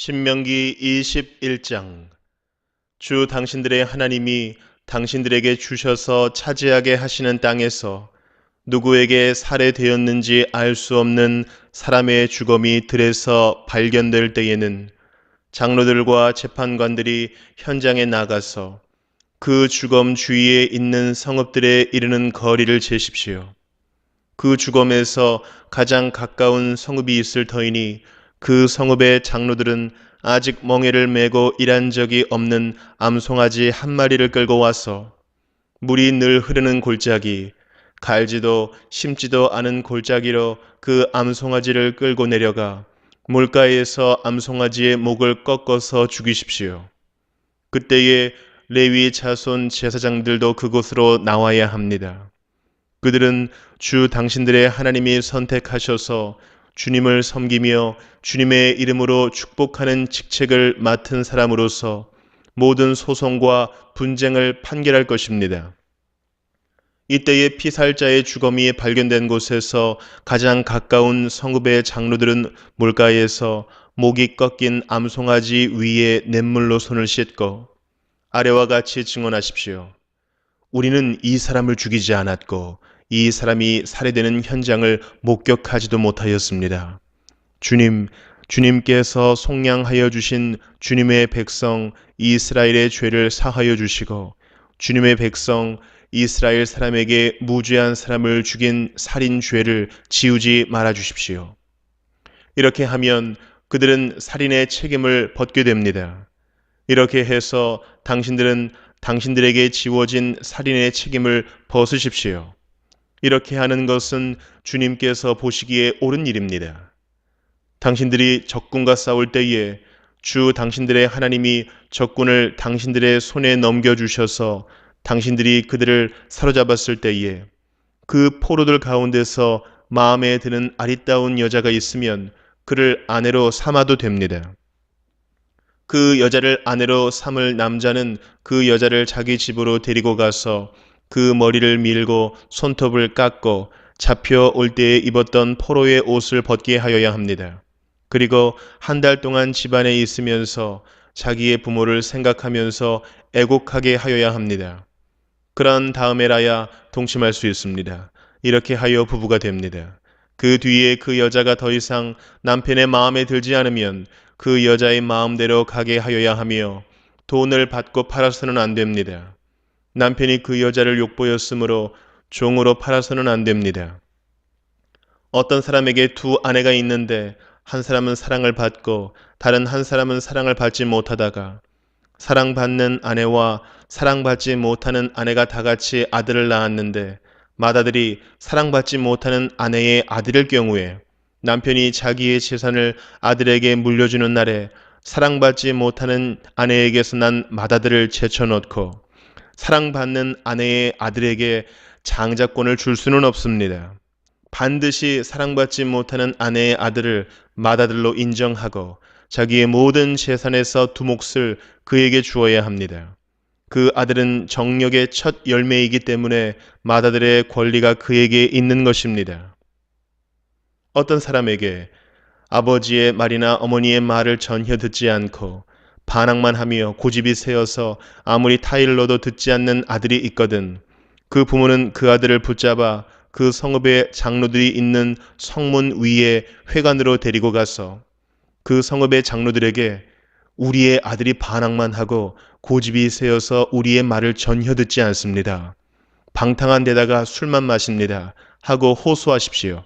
신명기 21장. 주 당신들의 하나님이 당신들에게 주셔서 차지하게 하시는 땅에서 누구에게 살해되었는지 알 수 없는 사람의 주검이 들에서 발견될 때에는 장로들과 재판관들이 현장에 나가서 그 주검 주위에 있는 성읍들에 이르는 거리를 재십시오. 그 주검에서 가장 가까운 성읍이 있을 터이니 그 성읍의 장로들은 아직 멍에를 메고 일한 적이 없는 암송아지 한 마리를 끌고 와서 물이 늘 흐르는 골짜기, 갈지도 심지도 않은 골짜기로 그 암송아지를 끌고 내려가 물가에서 암송아지의 목을 꺾어서 죽이십시오. 그때에 레위 자손 제사장들도 그곳으로 나와야 합니다. 그들은 주 당신들의 하나님이 선택하셔서 주님을 섬기며 주님의 이름으로 축복하는 직책을 맡은 사람으로서 모든 소송과 분쟁을 판결할 것입니다. 이때에 피살자의 주검이 발견된 곳에서 가장 가까운 성읍의 장로들은 물가에서 목이 꺾인 암송아지 위에 냇물로 손을 씻고 아래와 같이 증언하십시오. 우리는 이 사람을 죽이지 않았고 이 사람이 살해되는 현장을 목격하지도 못하였습니다. 주님께서 속량하여 주신 주님의 백성 이스라엘의 죄를 사하여 주시고 주님의 백성 이스라엘 사람에게 무죄한 사람을 죽인 살인 죄를 지우지 말아 주십시오. 이렇게 하면 그들은 살인의 책임을 벗게 됩니다. 이렇게 해서 당신들은 당신들에게 지워진 살인의 책임을 벗으십시오. 이렇게 하는 것은 주님께서 보시기에 옳은 일입니다. 당신들이 적군과 싸울 때에 주 당신들의 하나님이 적군을 당신들의 손에 넘겨주셔서 당신들이 그들을 사로잡았을 때에 그 포로들 가운데서 마음에 드는 아리따운 여자가 있으면 그를 아내로 삼아도 됩니다. 그 여자를 아내로 삼을 남자는 그 여자를 자기 집으로 데리고 가서 그 머리를 밀고 손톱을 깎고 잡혀올 때에 입었던 포로의 옷을 벗게 하여야 합니다. 그리고 한 달 동안 집안에 있으면서 자기의 부모를 생각하면서 애곡하게 하여야 합니다. 그런 다음에라야 동침할 수 있습니다. 이렇게 하여 부부가 됩니다. 그 뒤에 그 여자가 더 이상 남편의 마음에 들지 않으면 그 여자의 마음대로 가게 하여야 하며 돈을 받고 팔아서는 안 됩니다. 남편이 그 여자를 욕보였으므로 종으로 팔아서는 안 됩니다. 어떤 사람에게 두 아내가 있는데 한 사람은 사랑을 받고 다른 한 사람은 사랑을 받지 못하다가 사랑받는 아내와 사랑받지 못하는 아내가 다 같이 아들을 낳았는데 맏아들이 사랑받지 못하는 아내의 아들일 경우에 남편이 자기의 재산을 아들에게 물려주는 날에 사랑받지 못하는 아내에게서 난 맏아들을 제쳐놓고 사랑받는 아내의 아들에게 장자권을 줄 수는 없습니다. 반드시 사랑받지 못하는 아내의 아들을 맏아들로 인정하고 자기의 모든 재산에서 두 몫을 그에게 주어야 합니다. 그 아들은 정력의 첫 열매이기 때문에 맏아들의 권리가 그에게 있는 것입니다. 어떤 사람에게 아버지의 말이나 어머니의 말을 전혀 듣지 않고 반항만 하며 고집이 세어서 아무리 타일러도 듣지 않는 아들이 있거든 그 부모는 그 아들을 붙잡아 그 성읍의 장로들이 있는 성문 위에 회관으로 데리고 가서 그 성읍의 장로들에게 우리의 아들이 반항만 하고 고집이 세어서 우리의 말을 전혀 듣지 않습니다. 방탕한 데다가 술만 마십니다. 하고 호소하십시오.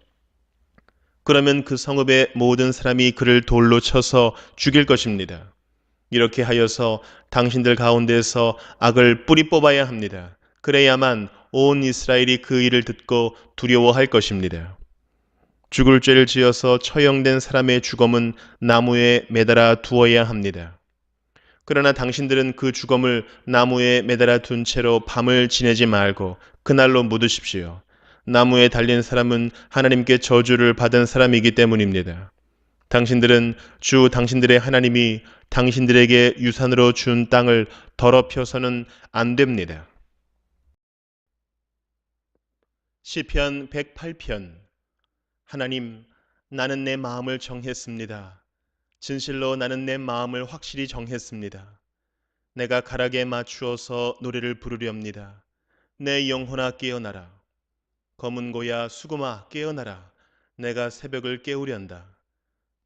그러면 그 성읍의 모든 사람이 그를 돌로 쳐서 죽일 것입니다. 이렇게 하여서 당신들 가운데서 악을 뿌리 뽑아야 합니다. 그래야만 온 이스라엘이 그 일을 듣고 두려워할 것입니다. 죽을 죄를 지어서 처형된 사람의 주검은 나무에 매달아 두어야 합니다. 그러나 당신들은 그 주검을 나무에 매달아 둔 채로 밤을 지내지 말고 그날로 묻으십시오. 나무에 달린 사람은 하나님께 저주를 받은 사람이기 때문입니다. 당신들은 주 당신들의 하나님이 당신들에게 유산으로 준 땅을 더럽혀서는 안 됩니다. 시편 108편. 하나님, 나는 내 마음을 정했습니다. 진실로 나는 내 마음을 확실히 정했습니다. 내가 가락에 맞추어서 노래를 부르렵니다. 내 영혼아 깨어나라. 검은 고야 수금아 깨어나라. 내가 새벽을 깨우련다.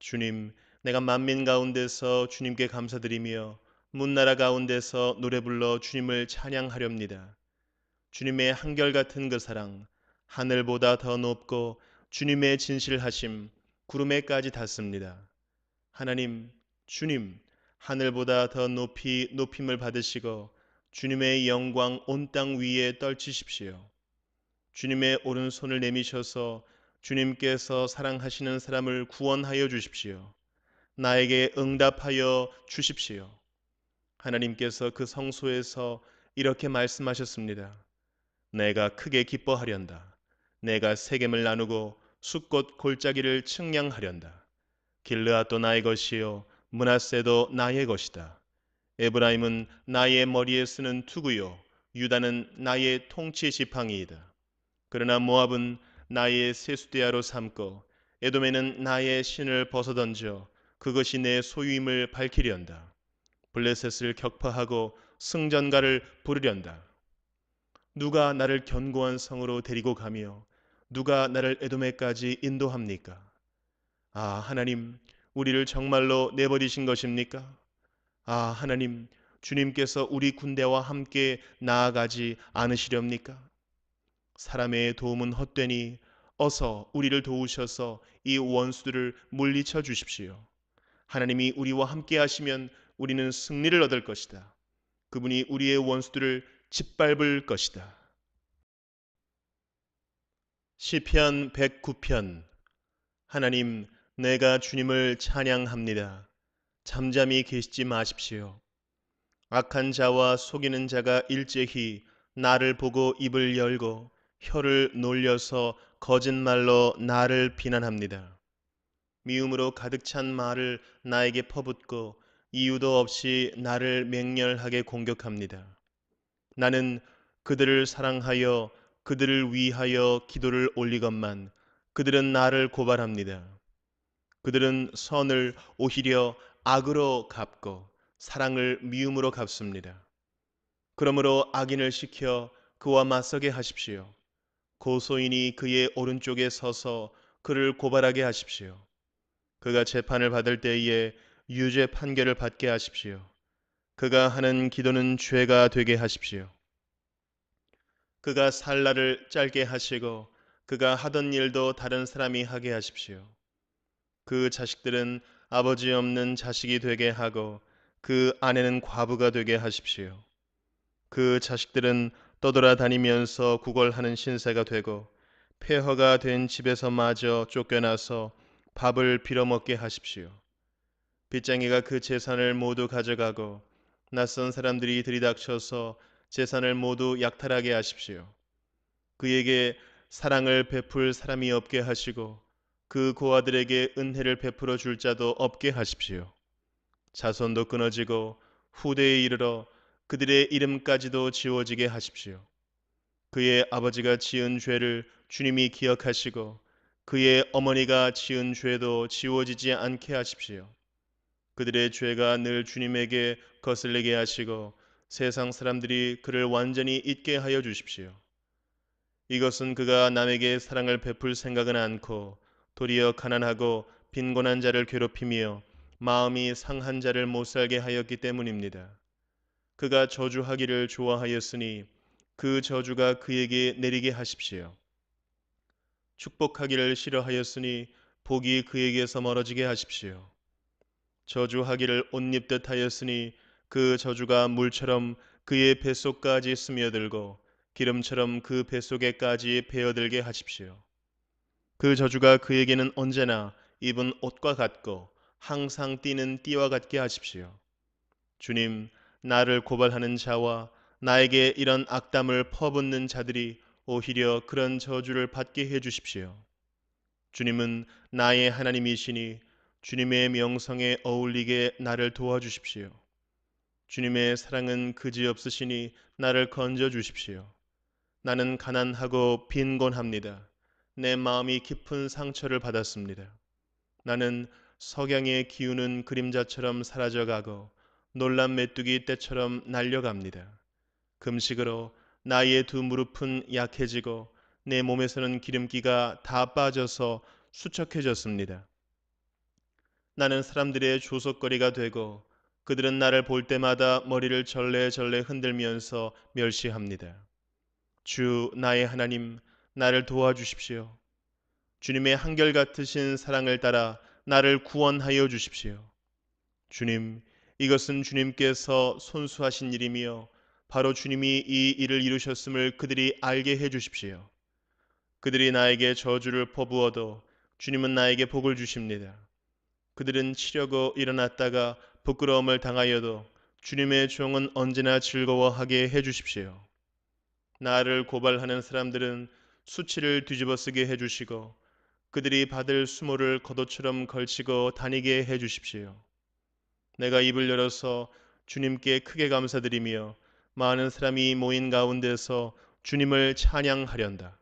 주님, 내가 만민 가운데서 주님께 감사드리며 문나라 가운데서 노래 불러 주님을 찬양하렵니다. 주님의 한결같은 그 사랑, 하늘보다 더 높고 주님의 진실하심, 구름에까지 닿습니다. 하나님, 주님, 하늘보다 더 높이 높임을 받으시고 주님의 영광 온 땅 위에 떨치십시오. 주님의 오른손을 내미셔서 주님께서 사랑하시는 사람을 구원하여 주십시오. 나에게 응답하여 주십시오. 하나님께서 그 성소에서 이렇게 말씀하셨습니다. 내가 크게 기뻐하련다. 내가 세겜을 나누고 숫꽃 골짜기를 측량하련다. 길르앗도 나의 것이요 므낫세도 나의 것이다. 에브라임은 나의 머리에 쓰는 투구요 유다는 나의 통치 지팡이이다. 그러나 모압은 나의 세수대야로 삼고 에돔에는 나의 신을 벗어던져 그것이 내 소유임을 밝히련다. 블레셋을 격파하고 승전가를 부르련다. 누가 나를 견고한 성으로 데리고 가며 누가 나를 에돔에까지 인도합니까? 아, 하나님, 우리를 정말로 내버리신 것입니까? 아, 하나님, 주님께서 우리 군대와 함께 나아가지 않으시렵니까? 사람의 도움은 헛되니 어서 우리를 도우셔서 이 원수들을 물리쳐 주십시오. 하나님이 우리와 함께 하시면 우리는 승리를 얻을 것이다. 그분이 우리의 원수들을 짓밟을 것이다. 시편 109편. 하나님, 내가 주님을 찬양합니다. 잠잠히 계시지 마십시오. 악한 자와 속이는 자가 일제히 나를 보고 입을 열고 혀를 놀려서 거짓말로 나를 비난합니다. 미움으로 가득 찬 말을 나에게 퍼붓고 이유도 없이 나를 맹렬하게 공격합니다. 나는 그들을 사랑하여 그들을 위하여 기도를 올리건만 그들은 나를 고발합니다. 그들은 선을 오히려 악으로 갚고 사랑을 미움으로 갚습니다. 그러므로 악인을 시켜 그와 맞서게 하십시오. 고소인이 그의 오른쪽에 서서 그를 고발하게 하십시오. 그가 재판을 받을 때에 유죄 판결을 받게 하십시오. 그가 하는 기도는 죄가 되게 하십시오. 그가 살 날을 짧게 하시고 그가 하던 일도 다른 사람이 하게 하십시오. 그 자식들은 아버지 없는 자식이 되게 하고 그 아내는 과부가 되게 하십시오. 그 자식들은 떠돌아다니면서 구걸하는 신세가 되고 폐허가 된 집에서 마저 쫓겨나서 밥을 빌어먹게 하십시오. 빚쟁이가 그 재산을 모두 가져가고 낯선 사람들이 들이닥쳐서 재산을 모두 약탈하게 하십시오. 그에게 사랑을 베풀 사람이 없게 하시고 그 고아들에게 은혜를 베풀어 줄 자도 없게 하십시오. 자손도 끊어지고 후대에 이르러 그들의 이름까지도 지워지게 하십시오. 그의 아버지가 지은 죄를 주님이 기억하시고 그의 어머니가 지은 죄도 지워지지 않게 하십시오. 그들의 죄가 늘 주님에게 거슬리게 하시고 세상 사람들이 그를 완전히 잊게 하여 주십시오. 이것은 그가 남에게 사랑을 베풀 생각은 않고 도리어 가난하고 빈곤한 자를 괴롭히며 마음이 상한 자를 못살게 하였기 때문입니다. 그가 저주하기를 좋아하였으니 그 저주가 그에게 내리게 하십시오. 축복하기를 싫어하였으니 복이 그에게서 멀어지게 하십시오. 저주하기를 옷 입듯 하였으니 그 저주가 물처럼 그의 뱃속까지 스며들고 기름처럼 그 뱃속에까지 배어들게 하십시오. 그 저주가 그에게는 언제나 입은 옷과 같고 항상 띠는 띠와 같게 하십시오. 주님, 나를 고발하는 자와 나에게 이런 악담을 퍼붓는 자들이 오히려 그런 저주를 받게 해 주십시오. 주님은 나의 하나님이시니 주님의 명성에 어울리게 나를 도와주십시오. 주님의 사랑은 그지없으시니 나를 건져 주십시오. 나는 가난하고 빈곤합니다. 내 마음이 깊은 상처를 받았습니다. 나는 석양의 기운은 그림자처럼 사라져가고 놀란 메뚜기 떼처럼 날려갑니다. 금식으로 나의 두 무릎은 약해지고 내 몸에서는 기름기가 다 빠져서 수척해졌습니다. 나는 사람들의 조속거리가 되고 그들은 나를 볼 때마다 머리를 절레절레 흔들면서 멸시합니다. 주 나의 하나님, 나를 도와주십시오. 주님의 한결같으신 사랑을 따라 나를 구원하여 주십시오. 주님, 이것은 주님께서 손수하신 일이며 바로 주님이 이 일을 이루셨음을 그들이 알게 해 주십시오. 그들이 나에게 저주를 퍼부어도 주님은 나에게 복을 주십니다. 그들은 치려고 일어났다가 부끄러움을 당하여도 주님의 종은 언제나 즐거워하게 해 주십시오. 나를 고발하는 사람들은 수치를 뒤집어쓰게 해 주시고 그들이 받을 수모를 겉옷처럼 걸치고 다니게 해 주십시오. 내가 입을 열어서 주님께 크게 감사드리며 많은 사람이 모인 가운데서 주님을 찬양하련다.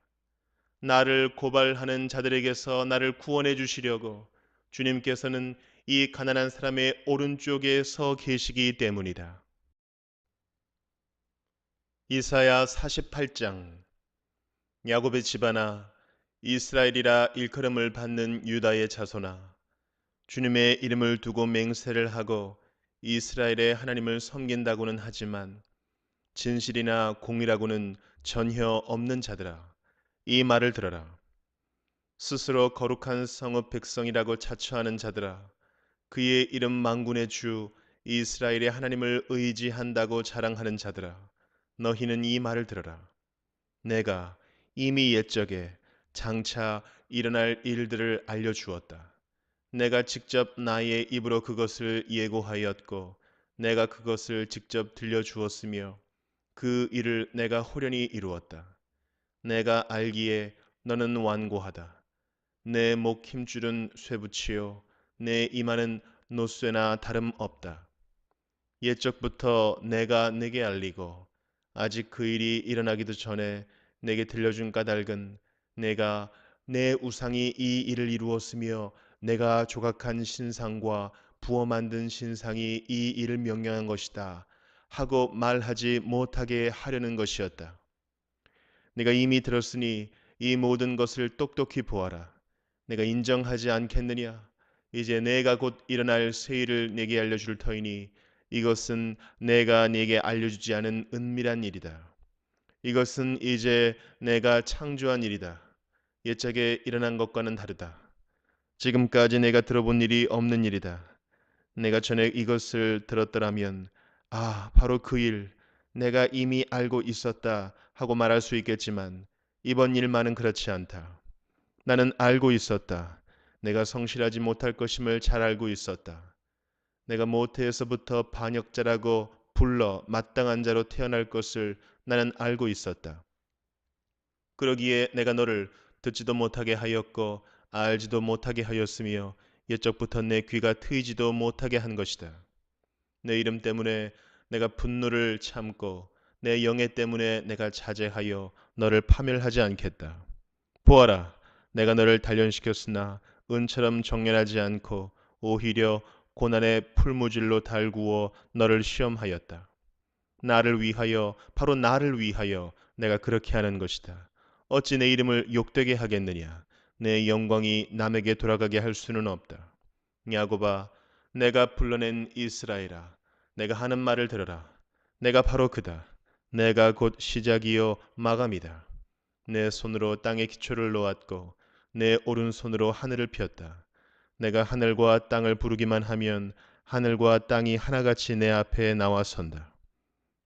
나를 고발하는 자들에게서 나를 구원해 주시려고 주님께서는 이 가난한 사람의 오른쪽에 서 계시기 때문이다. 이사야 48장. 야곱의 집안아, 이스라엘이라 일컬음을 받는 유다의 자손아, 주님의 이름을 두고 맹세를 하고 이스라엘의 하나님을 섬긴다고는 하지만 진실이나 공의라고는 전혀 없는 자들아, 이 말을 들어라. 스스로 거룩한 성읍 백성이라고 자처하는 자들아, 그의 이름 만군의 주 이스라엘의 하나님을 의지한다고 자랑하는 자들아, 너희는 이 말을 들어라. 내가 이미 옛적에 장차 일어날 일들을 알려주었다. 내가 직접 나의 입으로 그것을 예고하였고 내가 그것을 직접 들려주었으며 그 일을 내가 호련히 이루었다. 내가 알기에 너는 완고하다. 내 목 힘줄은 쇠붙이요 내 이마는 노쇠나 다름없다. 옛적부터 내가 네게 알리고 아직 그 일이 일어나기도 전에 내게 들려준 까닭은 내가 내 우상이 이 일을 이루었으며 내가 조각한 신상과 부어 만든 신상이 이 일을 명령한 것이다 하고 말하지 못하게 하려는 것이었다. 내가 이미 들었으니 이 모든 것을 똑똑히 보아라. 내가 인정하지 않겠느냐? 이제 내가 곧 일어날 새 일을 내게 알려줄 터이니 이것은 내가 네게 알려주지 않은 은밀한 일이다. 이것은 이제 내가 창조한 일이다. 옛적에 일어난 것과는 다르다. 지금까지 내가 들어본 일이 없는 일이다. 내가 전에 이것을 들었더라면 바로 그 일, 내가 이미 알고 있었다 하고 말할 수 있겠지만 이번 일만은 그렇지 않다. 나는 알고 있었다. 내가 성실하지 못할 것임을 잘 알고 있었다. 내가 모태에서부터 반역자라고 불러 마땅한 자로 태어날 것을 나는 알고 있었다. 그러기에 내가 너를 듣지도 못하게 하였고 알지도 못하게 하였으며 옛적부터 내 귀가 트이지도 못하게 한 것이다. 내 이름 때문에 내가 분노를 참고 내 영예 때문에 내가 자제하여 너를 파멸하지 않겠다. 보아라, 내가 너를 단련시켰으나 은처럼 정렬하지 않고 오히려 고난의 풀무질로 달구어 너를 시험하였다. 나를 위하여, 바로 나를 위하여 내가 그렇게 하는 것이다. 어찌 내 이름을 욕되게 하겠느냐? 내 영광이 남에게 돌아가게 할 수는 없다. 야곱아, 내가 불러낸 이스라엘아, 내가 하는 말을 들어라. 내가 바로 그다. 내가 곧 시작이요 마감이다. 내 손으로 땅의 기초를 놓았고 내 오른손으로 하늘을 폈다. 내가 하늘과 땅을 부르기만 하면 하늘과 땅이 하나같이 내 앞에 나와 선다.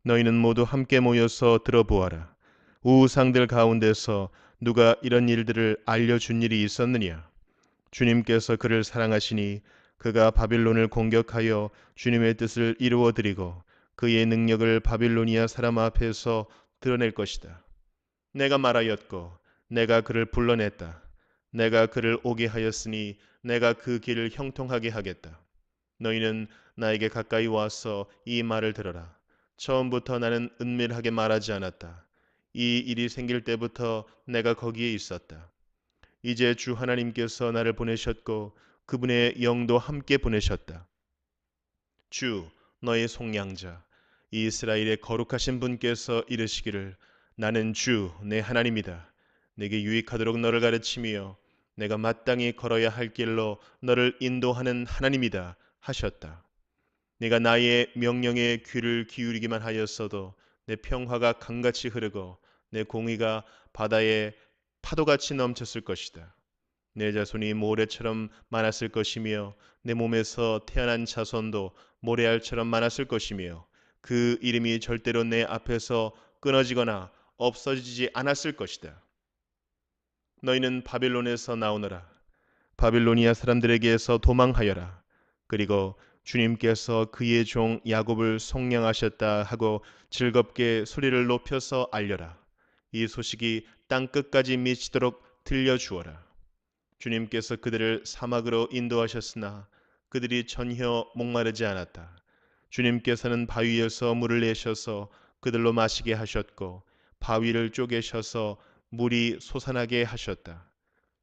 너희는 모두 함께 모여서 들어보아라. 우상들 가운데서 누가 이런 일들을 알려준 일이 있었느냐? 주님께서 그를 사랑하시니 그가 바빌론을 공격하여 주님의 뜻을 이루어드리고 그의 능력을 바빌로니아 사람 앞에서 드러낼 것이다. 내가 말하였고 내가 그를 불러냈다. 내가 그를 오게 하였으니 내가 그 길을 형통하게 하겠다. 너희는 나에게 가까이 와서 이 말을 들어라. 처음부터 나는 은밀하게 말하지 않았다. 이 일이 생길 때부터 내가 거기에 있었다. 이제 주 하나님께서 나를 보내셨고 그분의 영도 함께 보내셨다. 주, 너의 속량자, 이스라엘의 거룩하신 분께서 이르시기를 나는 주, 내 하나님이다. 내게 유익하도록 너를 가르치며 내가 마땅히 걸어야 할 길로 너를 인도하는 하나님이다 하셨다. 네가 나의 명령에 귀를 기울이기만 하였어도 내 평화가 강같이 흐르고 내 공의가 바다에 파도같이 넘쳤을 것이다. 내 자손이 모래처럼 많았을 것이며 내 몸에서 태어난 자손도 모래알처럼 많았을 것이며 그 이름이 절대로 내 앞에서 끊어지거나 없어지지 않았을 것이다. 너희는 바빌론에서 나오너라. 바빌로니아 사람들에게서 도망하여라. 그리고 주님께서 그의 종 야곱을 속량하셨다 하고 즐겁게 소리를 높여서 알려라. 이 소식이 땅 끝까지 미치도록 들려주어라. 주님께서 그들을 사막으로 인도하셨으나 그들이 전혀 목마르지 않았다. 주님께서는 바위에서 물을 내셔서 그들로 마시게 하셨고 바위를 쪼개셔서 물이 솟아나게 하셨다.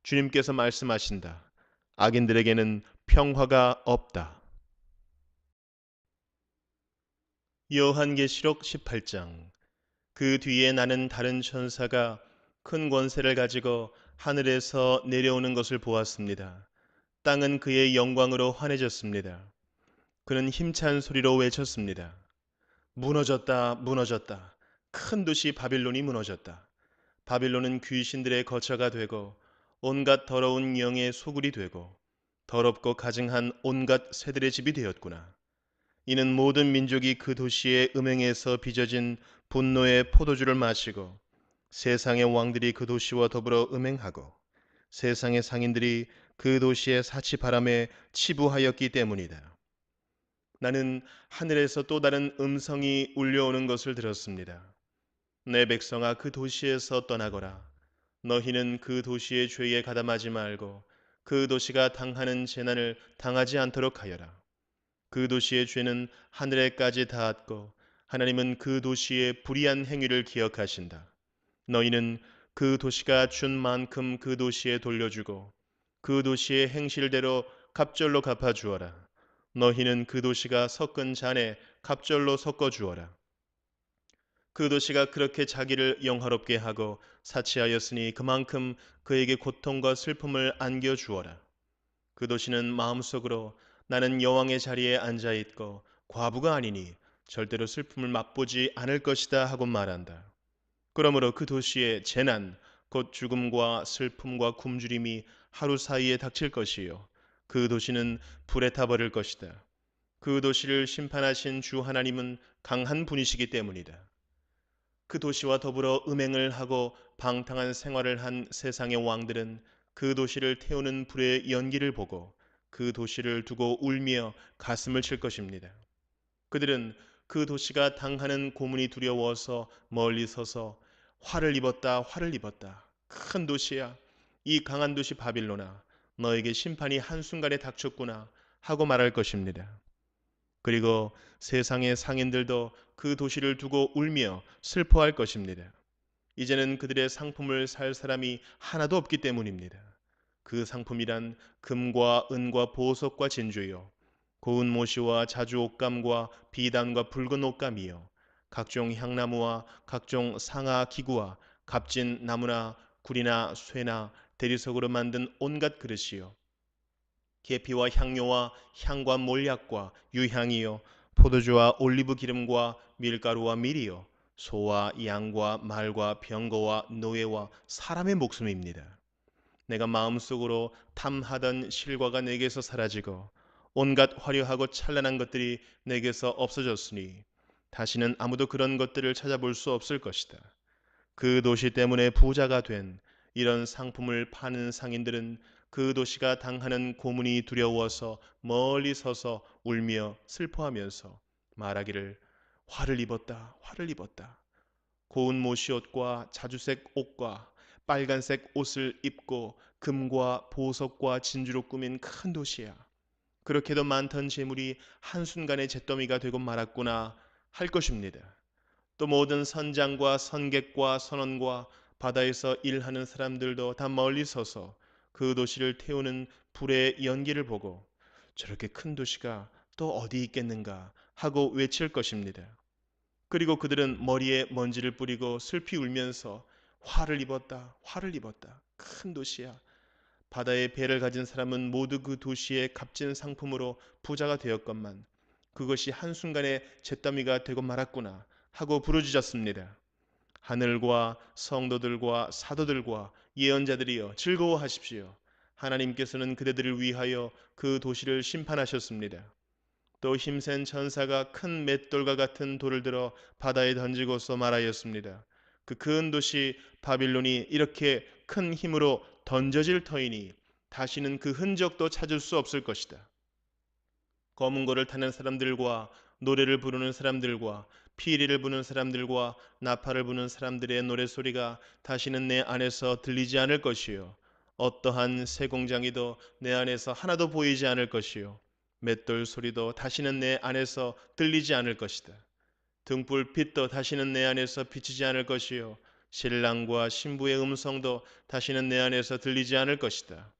주님께서 말씀하신다. 악인들에게는 평화가 없다. 요한계시록 18장. 그 뒤에 나는 다른 천사가 큰 권세를 가지고 하늘에서 내려오는 것을 보았습니다. 땅은 그의 영광으로 환해졌습니다. 그는 힘찬 소리로 외쳤습니다. 무너졌다, 무너졌다. 큰 도시 바빌론이 무너졌다. 바빌론은 귀신들의 거처가 되고 온갖 더러운 영의 소굴이 되고 더럽고 가증한 온갖 새들의 집이 되었구나. 이는 모든 민족이 그 도시의 음행에서 빚어진 분노의 포도주를 마시고 세상의 왕들이 그 도시와 더불어 음행하고 세상의 상인들이 그 도시의 사치바람에 치부하였기 때문이다. 나는 하늘에서 또 다른 음성이 울려오는 것을 들었습니다. 내 백성아 그 도시에서 떠나거라. 너희는 그 도시의 죄에 가담하지 말고 그 도시가 당하는 재난을 당하지 않도록 하여라. 그 도시의 죄는 하늘에까지 닿았고 하나님은 그 도시의 불의한 행위를 기억하신다. 너희는 그 도시가 준 만큼 그 도시에 돌려주고 그 도시의 행실대로 갑절로 갚아주어라. 너희는 그 도시가 섞은 잔에 갑절로 섞어주어라. 그 도시가 그렇게 자기를 영화롭게 하고 사치하였으니 그만큼 그에게 고통과 슬픔을 안겨주어라. 그 도시는 마음속으로 나는 여왕의 자리에 앉아있고 과부가 아니니 절대로 슬픔을 맛보지 않을 것이다 하고 말한다. 그러므로 그 도시의 재난, 곧 죽음과 슬픔과 굶주림이 하루 사이에 닥칠 것이요. 그 도시는 불에 타버릴 것이다. 그 도시를 심판하신 주 하나님은 강한 분이시기 때문이다. 그 도시와 더불어 음행을 하고 방탕한 생활을 한 세상의 왕들은 그 도시를 태우는 불의 연기를 보고 그 도시를 두고 울며 가슴을 칠 것입니다. 그들은 그 도시가 당하는 고문이 두려워서 멀리 서서 화를 입었다, 화를 입었다. 큰 도시야, 이 강한 도시 바빌로나, 너에게 심판이 한순간에 닥쳤구나 하고 말할 것입니다. 그리고 세상의 상인들도 그 도시를 두고 울며 슬퍼할 것입니다. 이제는 그들의 상품을 살 사람이 하나도 없기 때문입니다. 그 상품이란 금과 은과 보석과 진주요, 고운 모시와 자주 옷감과 비단과 붉은 옷감이요, 각종 향나무와 각종 상아 기구와 값진 나무나 구리나 쇠나 대리석으로 만든 온갖 그릇이요, 계피와 향료와 향과 몰약과 유향이요, 포도주와 올리브 기름과 밀가루와 밀이요, 소와 양과 말과 병거와 노예와 사람의 목숨입니다. 내가 마음속으로 탐하던 실과가 내게서 사라지고 온갖 화려하고 찬란한 것들이 내게서 없어졌으니 다시는 아무도 그런 것들을 찾아볼 수 없을 것이다. 그 도시 때문에 부자가 된 이런 상품을 파는 상인들은 그 도시가 당하는 고문이 두려워서 멀리 서서 울며 슬퍼하면서 말하기를 화를 입었다, 화를 입었다. 고운 모시옷과 자주색 옷과 빨간색 옷을 입고 금과 보석과 진주로 꾸민 큰 도시야. 그렇게도 많던 재물이 한순간에 잿더미가 되고 말았구나 할 것입니다. 또 모든 선장과 선객과 선원과 바다에서 일하는 사람들도 다 멀리 서서 그 도시를 태우는 불의 연기를 보고 저렇게 큰 도시가 또 어디 있겠는가 하고 외칠 것입니다. 그리고 그들은 머리에 먼지를 뿌리고 슬피 울면서 화를 입었다, 화를 입었다. 큰 도시야. 바다에 배를 가진 사람은 모두 그 도시의 값진 상품으로 부자가 되었건만 그것이 한순간에 잿더미가 되고 말았구나 하고 부르짖었습니다. 하늘과 성도들과 사도들과 예언자들이여 즐거워하십시오. 하나님께서는 그대들을 위하여 그 도시를 심판하셨습니다. 또 힘센 천사가 큰 맷돌과 같은 돌을 들어 바다에 던지고서 말하였습니다. 그 큰 도시 바빌론이 이렇게 큰 힘으로 던져질 터이니 다시는 그 흔적도 찾을 수 없을 것이다. 검은 고를 타는 사람들과 노래를 부르는 사람들과 피리를 부는 사람들과 나팔을 부는 사람들의 노래소리가 다시는 내 안에서 들리지 않을 것이요. 어떠한 쇠공장이도 내 안에서 하나도 보이지 않을 것이요. 맷돌 소리도 다시는 내 안에서 들리지 않을 것이다. 등불 빛도 다시는 내 안에서 비치지 않을 것이요. 신랑과 신부의 음성도 다시는 내 안에서 들리지 않을 것이다.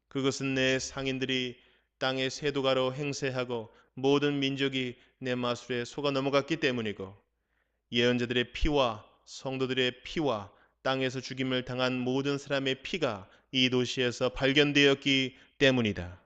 그것은 내 상인들이 땅의 세도가로 행세하고 모든 민족이 내 마술에 속아 넘어갔기 때문이고 예언자들의 피와 성도들의 피와 땅에서 죽임을 당한 모든 사람의 피가 이 도시에서 발견되었기 때문이다.